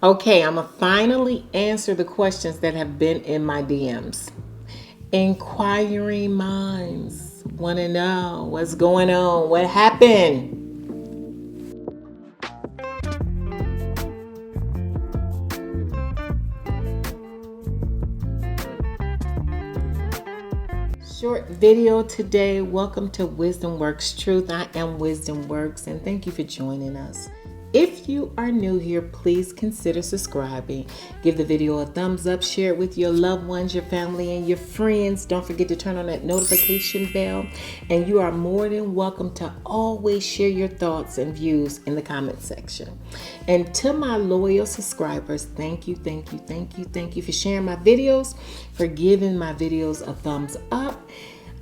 Okay, I'm going to finally answer the questions that have been in my DMs. Inquiring minds want to know what's going on, what happened. Short video today. Welcome to Wisdom Works Truth. I am Wisdom Works, and thank you for joining us. If you are new here, please consider subscribing. Give the video a thumbs up, share it with your loved ones, your family, and your friends. Don't forget to turn on that notification bell. And you are more than welcome to always share your thoughts and views in the comment section. And to my loyal subscribers, thank you for sharing my videos, for giving my videos a thumbs up.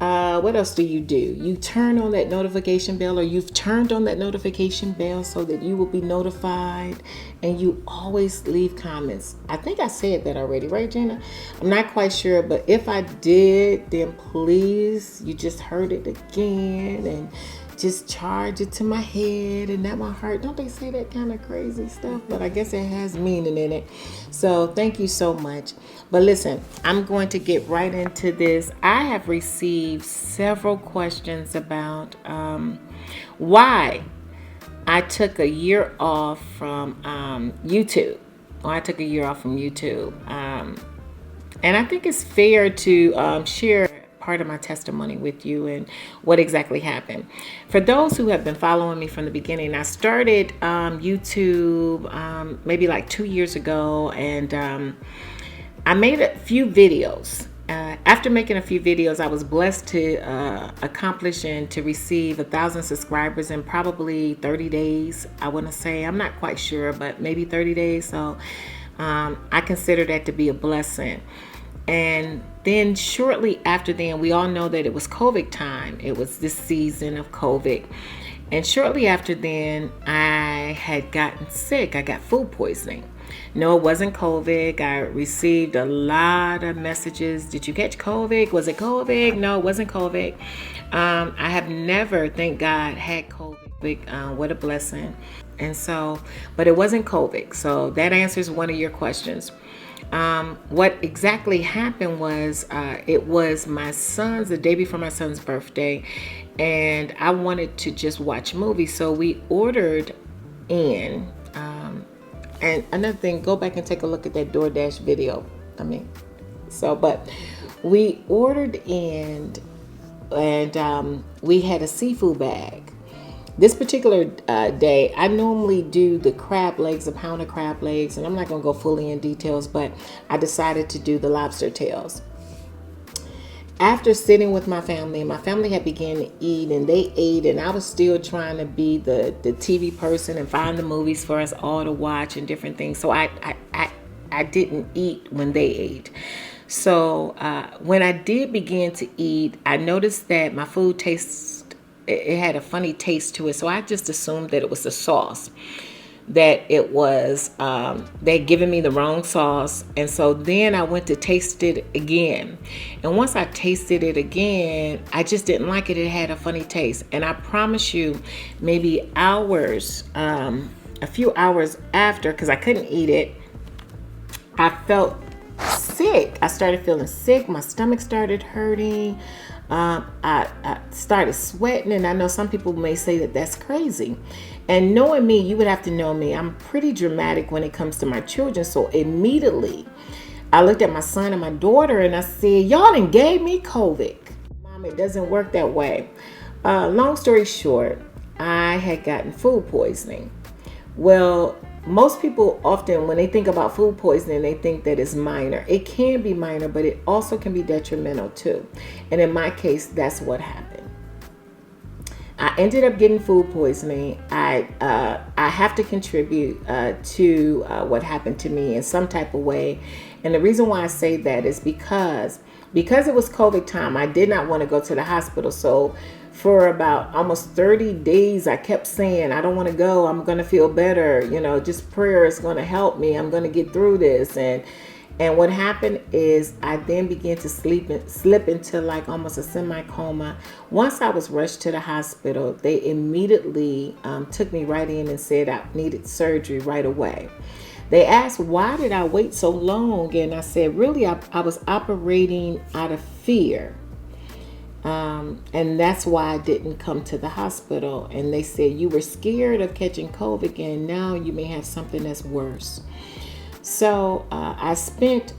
What else do? You turn on that notification bell, or you've turned on that notification bell so that you will be notified, and you always leave comments. I think I said that already, right, Gina? I'm not quite sure, but if I did, then please, you just heard it again, and just charge it to my head and not my heart. Don't they say that kind of crazy stuff? But I guess it has meaning in it. So thank you so much. But listen, I'm going to get right into this. I have received several questions about why I took a year off from YouTube. Why I took a year off from YouTube. And I think it's fair to share part of my testimony with you and what exactly happened. For those who have been following me from the beginning, I started YouTube maybe like 2 years ago, and I made a few videos. After making a few videos, I was blessed to accomplish and to receive 1,000 subscribers in probably 30 days. I want to say, I'm not quite sure, but maybe 30 days. So I consider that to be a blessing. And then shortly after then, we all know that it was COVID time. It was this season of COVID. And shortly after then, I had gotten sick. I got food poisoning. No, it wasn't COVID. I received a lot of messages. Did you catch COVID? Was it COVID? No, it wasn't COVID. I have never, thank God, had COVID. What a blessing. And so, but it wasn't COVID. So that answers one of your questions. What exactly happened was it was the day before my son's birthday, and I wanted to just watch movies. So we ordered in. And another thing, go back and take a look at that DoorDash video. But we ordered in, and we had a seafood bag. This particular day, I normally do the crab legs, a pound of crab legs, and I'm not going to go fully in details, but I decided to do the lobster tails. After sitting with my family had began to eat, and they ate, and I was still trying to be the TV person and find the movies for us all to watch and different things. So I didn't eat when they ate. So when I did begin to eat, I noticed that my food it had a funny taste to it. So I just assumed that it was the sauce, that it was, they'd given me the wrong sauce. And so then I went to taste it again. And once I tasted it again, I just didn't like it. It had a funny taste. And I promise you, maybe hours, a few hours after, because I couldn't eat it, I felt sick. I started feeling sick. My stomach started hurting. I started sweating, and I know some people may say that that's crazy. And knowing me, you would have to know me. I'm pretty dramatic when it comes to my children. So immediately, I looked at my son and my daughter, and I said, "Y'all done gave me COVID." Mom, it doesn't work that way. Long story short, I had gotten food poisoning. Well, most people often, when they think about food poisoning, they think that it's minor. It can be minor, but it also can be detrimental too. And in my case, that's what happened. I ended up getting food poisoning. I have to contribute to what happened to me in some type of way. And the reason why I say that is because it was COVID time, I did not want to go to the hospital. So for about almost 30 days, I kept saying, I don't want to go. I'm going to feel better. Just prayer is going to help me. I'm going to get through this. And what happened is I then began to slip into like almost a semi-coma. Once I was rushed to the hospital, they immediately took me right in and said I needed surgery right away. They asked, why did I wait so long? And I said, really, I was operating out of fear. And that's why I didn't come to the hospital. And they said, you were scared of catching COVID, and now you may have something that's worse. So I spent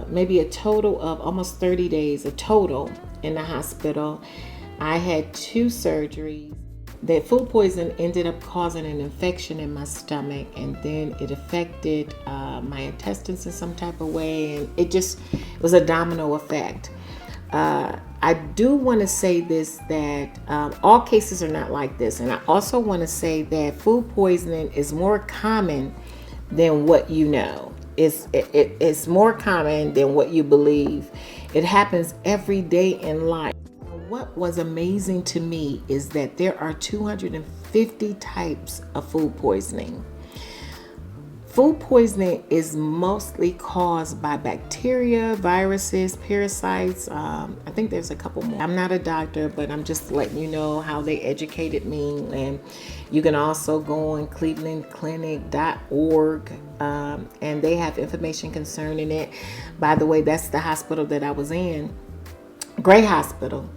maybe a total of almost 30 days, a total in the hospital. I had 2 surgeries. The food poison ended up causing an infection in my stomach, and then it affected my intestines in some type of way, and it was a domino effect. I do want to say this, that all cases are not like this, and I also want to say that food poisoning is more common than what you know. It's more common than what you believe. It happens every day in life. What was amazing to me is that there are 250 types of food poisoning. Food poisoning is mostly caused by bacteria, viruses, parasites. I think there's a couple more. I'm not a doctor, but I'm just letting you know how they educated me. And you can also go on clevelandclinic.org, and they have information concerning it. By the way, that's the hospital that I was in. Great hospital.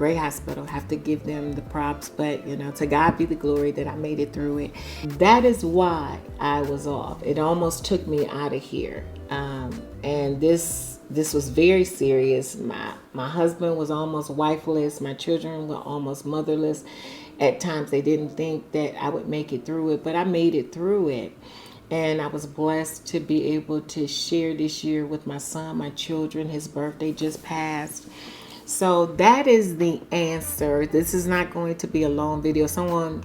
Have to give them the props, but to God be the glory that I made it through it. That is why I was off. It almost took me out of here, and this was very serious. My husband was almost wifeless. My children were almost motherless. At times they didn't think that I would make it through it, but I made it through it. And I was blessed to be able to share this year with my son, my children. His birthday just passed. So that is the answer. This is not going to be a long video. Someone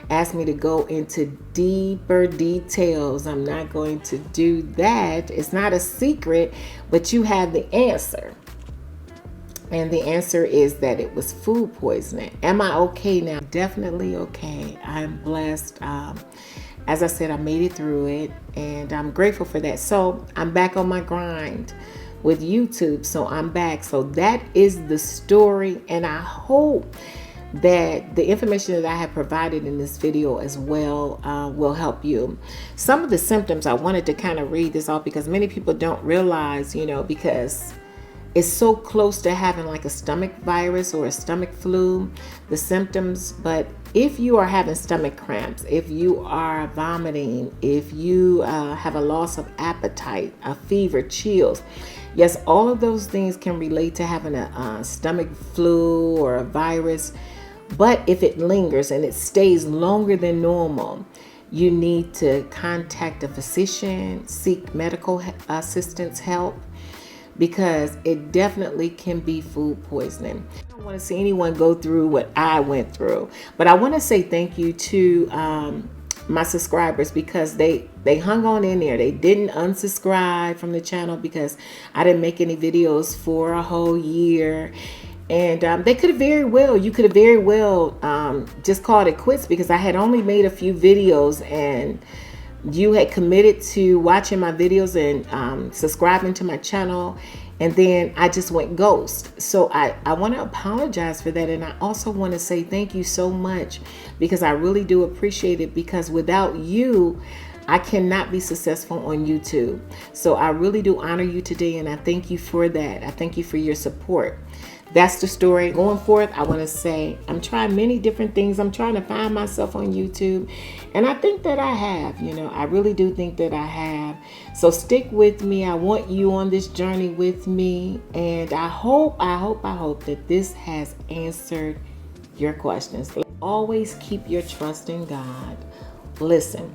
asked me to go into deeper details. I'm not going to do that. It's not a secret, but you have the answer. And the answer is that it was food poisoning. Am I okay now? Definitely okay. I'm blessed. As I said, I made it through it, and I'm grateful for that. So I'm back on my grind with YouTube. So I'm back. So that is the story, and I hope that the information that I have provided in this video as well will help you. Some of the symptoms, I wanted to kind of read this off because many people don't realize, because it's so close to having like a stomach virus or a stomach flu, the symptoms. But if you are having stomach cramps, if you are vomiting, if you have a loss of appetite, a fever, chills, yes, all of those things can relate to having a stomach flu or a virus. But if it lingers and it stays longer than normal, you need to contact a physician, seek medical assistance help, because it definitely can be food poisoning. I don't want to see anyone go through what I went through, but I want to say thank you to my subscribers, because they hung on in there. They didn't unsubscribe from the channel because I didn't make any videos for a whole year. And you could have very well just called it quits, because I had only made a few videos, and you had committed to watching my videos and subscribing to my channel, and then I just went ghost. So I want to apologize for that, and I also want to say thank you so much, because I really do appreciate it, because without you, I cannot be successful on YouTube. So I really do honor you today, and I thank you for that. I thank you for your support. That's the story. Going forth, I want to say I'm trying many different things. I'm trying to find myself on YouTube, and I think that I have. I really do think that I have. So stick with me. I want you on this journey with me, and I hope that this has answered your questions. Always keep your trust in God. Listen.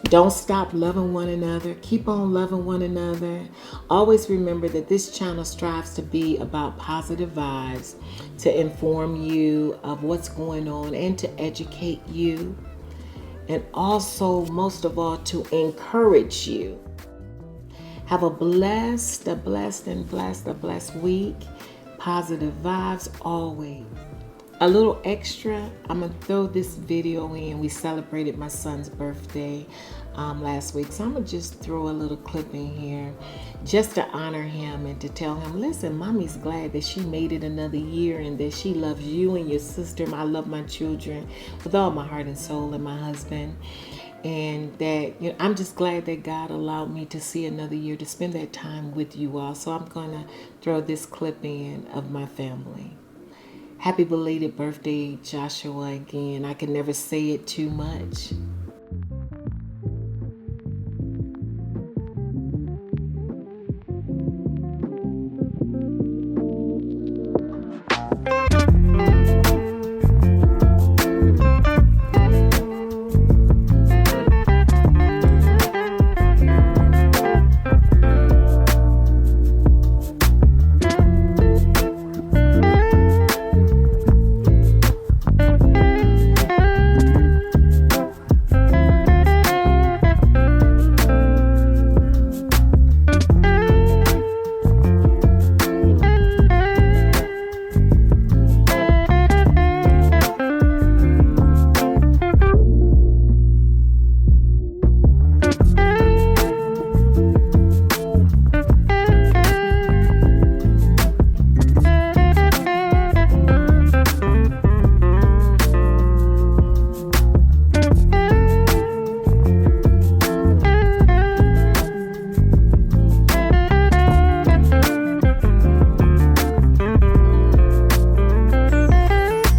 Don't stop loving one another. Keep on loving one another. Always remember that this channel strives to be about positive vibes, to inform you of what's going on and to educate you. And also, most of all, to encourage you. Have a blessed week. Positive vibes always. A little extra, I'm going to throw this video in. We celebrated my son's birthday last week. So I'm going to just throw a little clip in here just to honor him and to tell him, listen, mommy's glad that she made it another year and that she loves you and your sister. I love my children with all my heart and soul, and my husband. And that, I'm just glad that God allowed me to see another year to spend that time with you all. So I'm going to throw this clip in of my family. Happy belated birthday, Joshua, again. I can never say it too much.